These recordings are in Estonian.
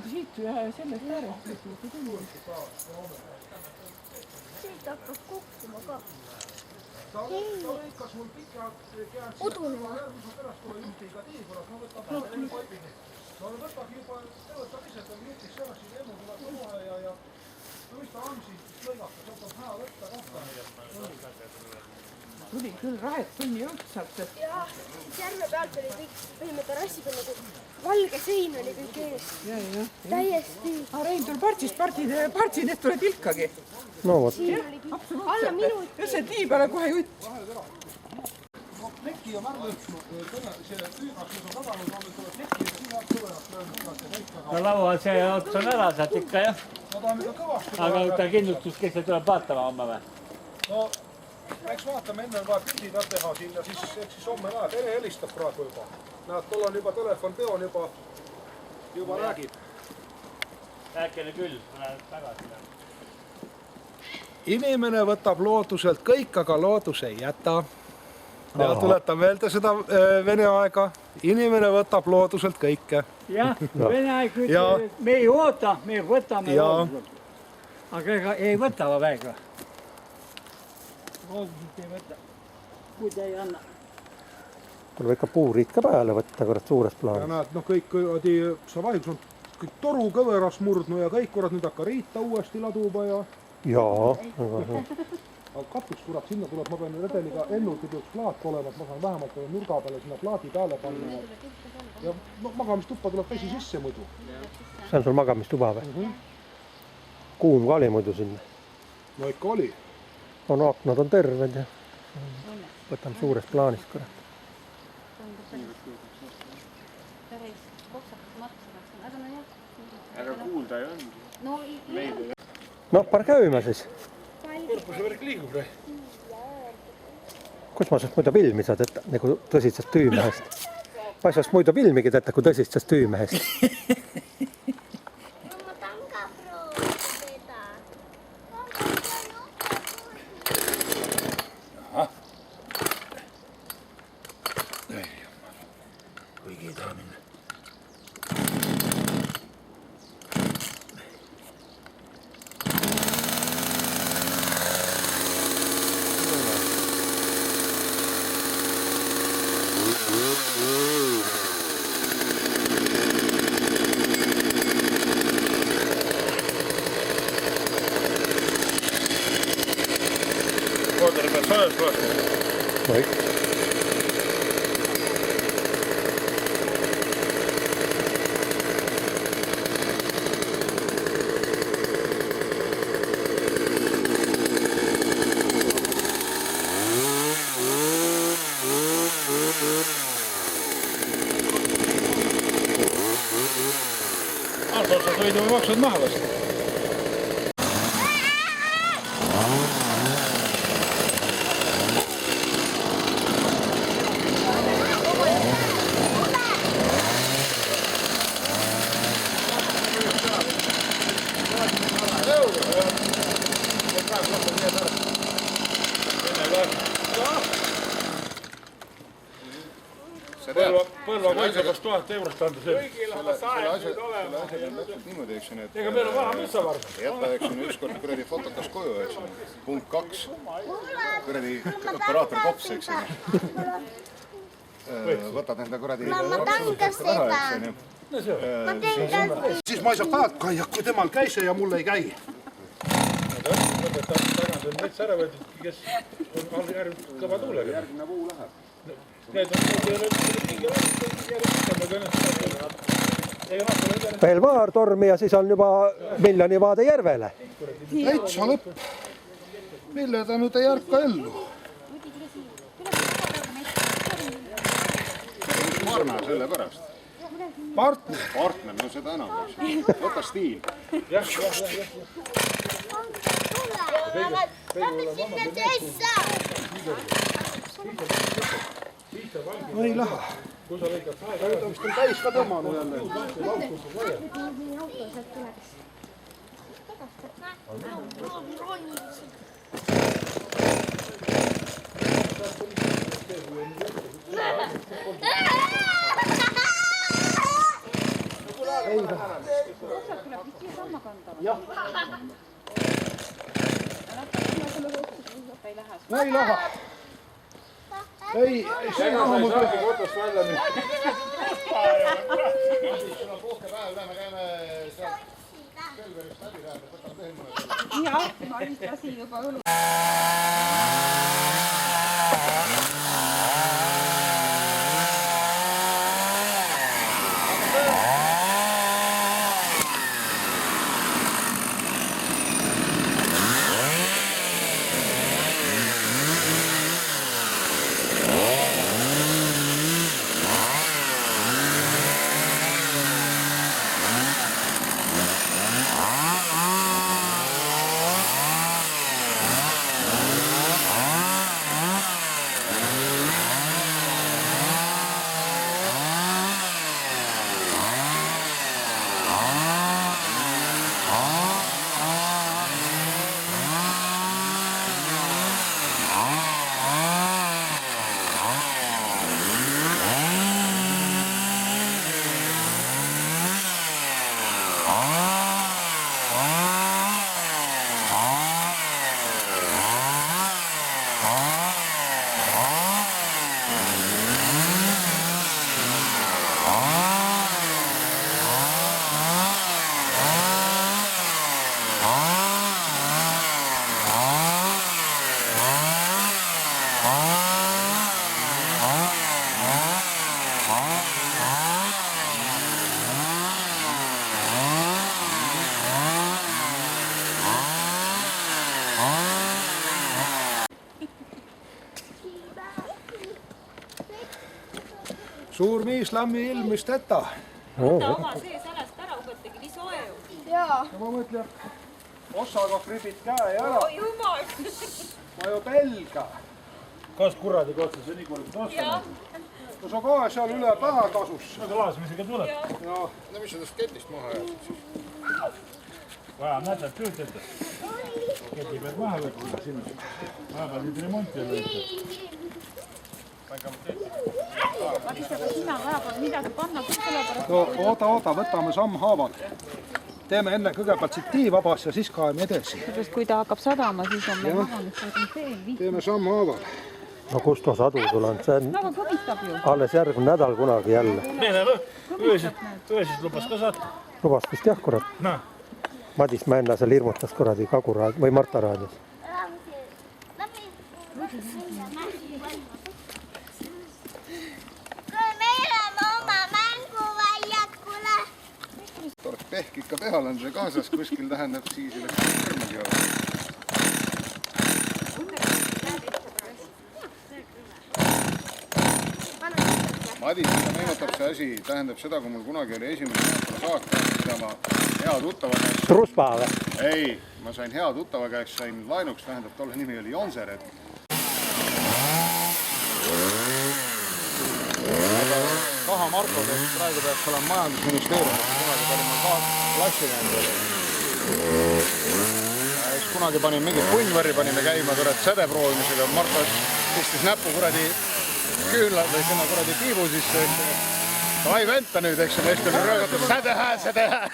vaata siit sellest äärest. Siit hakkab kukkuma ka. Udunema. Tuli küll rahet tunni otsalt. Jah, järve pealt oli kõik, võime terrassi peal nagu valge sein oli kõik ees. Täiesti. Rein tuli partsid, need tuled ilkagi. No vot. Alla minut. Ja see tii peale kohe jutt. Lekki ja märlõhk, see püügas, mis on kadanud, tuleb lekki ja siin jääb kõverast löönud. No laua see ots on ära sealt ikka jah. No ta on ikka kõvasti. Aga ta kindlustus, kes see tuleb vaatama homme või? No, eks vaatame, enne on vaja pildid ära teha siin ja siis homme näed. Ene helistab praegu juba. Näed, tol on juba telefon, Teo on juba räägib. Rääkene küll, läheb tagasi. Inimene võtab looduselt kõik, aga loodus ei jäta. Ja tuletan meelde seda vene aega. Inimene võtab looduselt kõike. Jah, vene aeg ütleb, et me ei oota, me võtame looduselt. Aga ei võta väga. Looduselt ei võta, kui ta ei anna. Tuleb ikka puuriid ka peale võtta, kurat suures Ja plaanis. näed, no kõik, sa vahiks on kõik toru kõveras murdnu ja kõik korrad nüüd hakka riita uuesti laduba ja... Jaa. Aga katuks, kurat, sinna tuleb, ma pean redeliga ennult üks plaat olema, et ma saan vähemalt nurga peale sinna plaadi peale panna. Ja no, magamistuppa tuleb vesi sisse muidu. See on sul magamistuba või? Kuum ka oli muidu sinna. No ikka oli. On aknad on terved ja võtame suures plaanis, kurat. Aga kuulda ei olnud. No, pane käima siis. Korpuse värk liigub, re? Kus ma sest muidu filmi saad, et nagu tõsisest tüümehest? Ma ei saast muidu filmigi teeta, kui tõsisest tüümehest. Ma tahan ka proovida. Kuigi ei taha minna. Koodari peal sojas või? Või? Artossa sõidu või maksud maha vast? Põlva koidakast 1000 eurost anda see. Kõigil on saed nüüd olema. Niimoodi, eks ju, need... Ega meil on vaja mütsavarsa. Jäta, eks ju, ükskord kuradi fotokas koju, eks ju. Punkt 2. Kuradi operaator kops, eks ju. Võtad enda kuradi... Ma tahan ka seda. Siis ma ei saa päevad kaia, kui temal käis ja mul ei käi. Tagant on mets ära võetud, kes on järgmine kõva tuulega. Järgmine puu läheb. Need on mingi Veel paar tormi ja siis on juba miljoni vaade järvele. Täitsa lõpp. Mille ta nüüd ei järka ellu? Partner selle pärast. Partner. Partner, no seda enam, eks ju. Võta stiil. Jah. No ei lähe. Nüüd on vist täis ka tõmmanud jälle. Ei taha. Jah. No ei lähe. Ei, see on mul kotast välja nüüd. Sul on puhkepäev, lähme käime sealt Kelverist läbi, võtame tehimune. Jah, ma vist lasin juba õlu. Suur miislammi ilmist etta. oma sees älast ära võttagi, nii soe ju. Jaa. Ja ma mõtlen, ossaga kribid käe ära. Oi jumal. Ma ju pelga. Kas kuradi kotsa, see nii kuradi tosta? No sa ka seal üle pähe kasus. Aga laasmisega tuleb. Ja. No mis sa täst ketist maha jäsid siis? Vaja nädal tööd ette. Keti pead maha võtma sinna. Vahepeal nüüd remonti ja lõita. Sina vahepeal midagi panna, sellepärast. No oota, võtame sammhaaval. Teeme enne kõigepealt siit tiivabas ja siis kaeme edasi. Sest kui ta hakkab sadama, siis on meil maha, mis on veel viis. Teeme sammhaaval. No Kusto sadu sul on, see on Aga kõmistab ju. alles järgmine nädal kunagi jälle. Meile õesid lubas ka saata. Lubas vist jah, kurat. Noh. Madis Mäenna seal hirmutas kuradi Kaguraad või Marta raadios. Tort pehk ikka peal on see kaasas kuskil, tähendab siis oleks kõrmagi olla. Madis, mida meenutab see asi, tähendab seda, kui mul kunagi oli esimene saak, mida ma hea tuttava käest... Truspa või? Ei, ma sain hea tuttava käest, sain laenuks, tähendab tolle nimi oli Jonsered. Kaha Marko, kes praegu peaks olema majandusministeeriumis, kunagi oli mul klassine endale. Kunagi panin mingit punnvärri, panime käima kurat säde proovimisega, Marko pistis näppu kuradi küünla või sinna kuradi tiibu sisse, eks ju. Ai venta nüüd, eks ju, meist oli röögatud säde hää. Säde hää.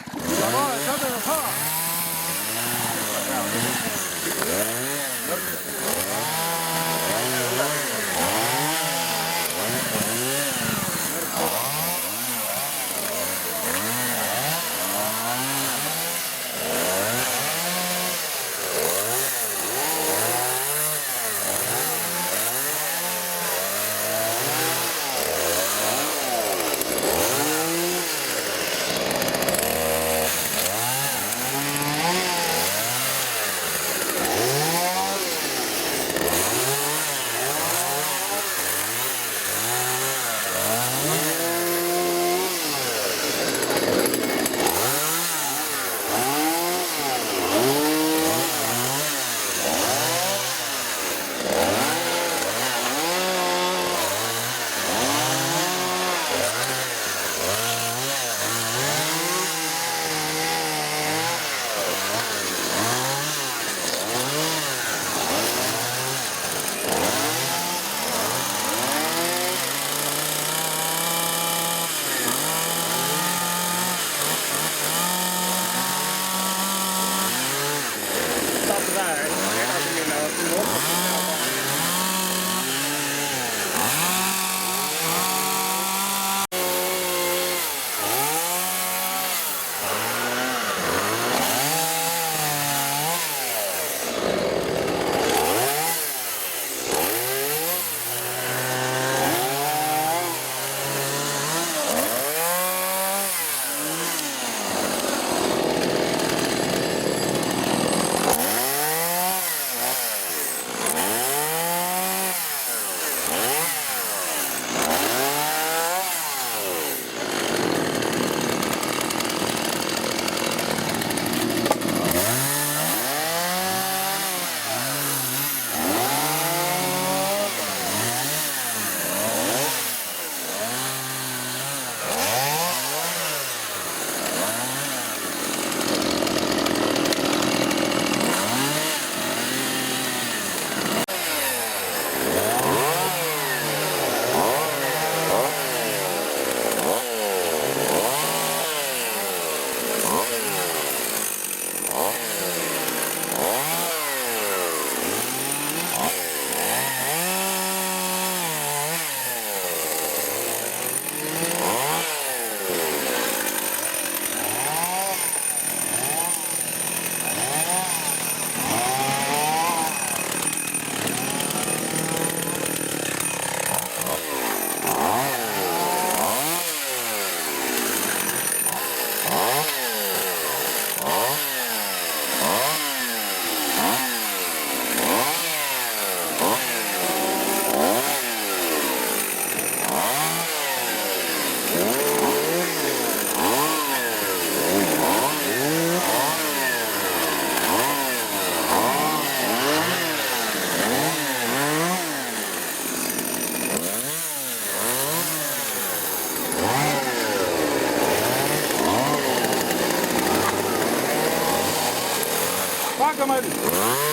Olge Madis!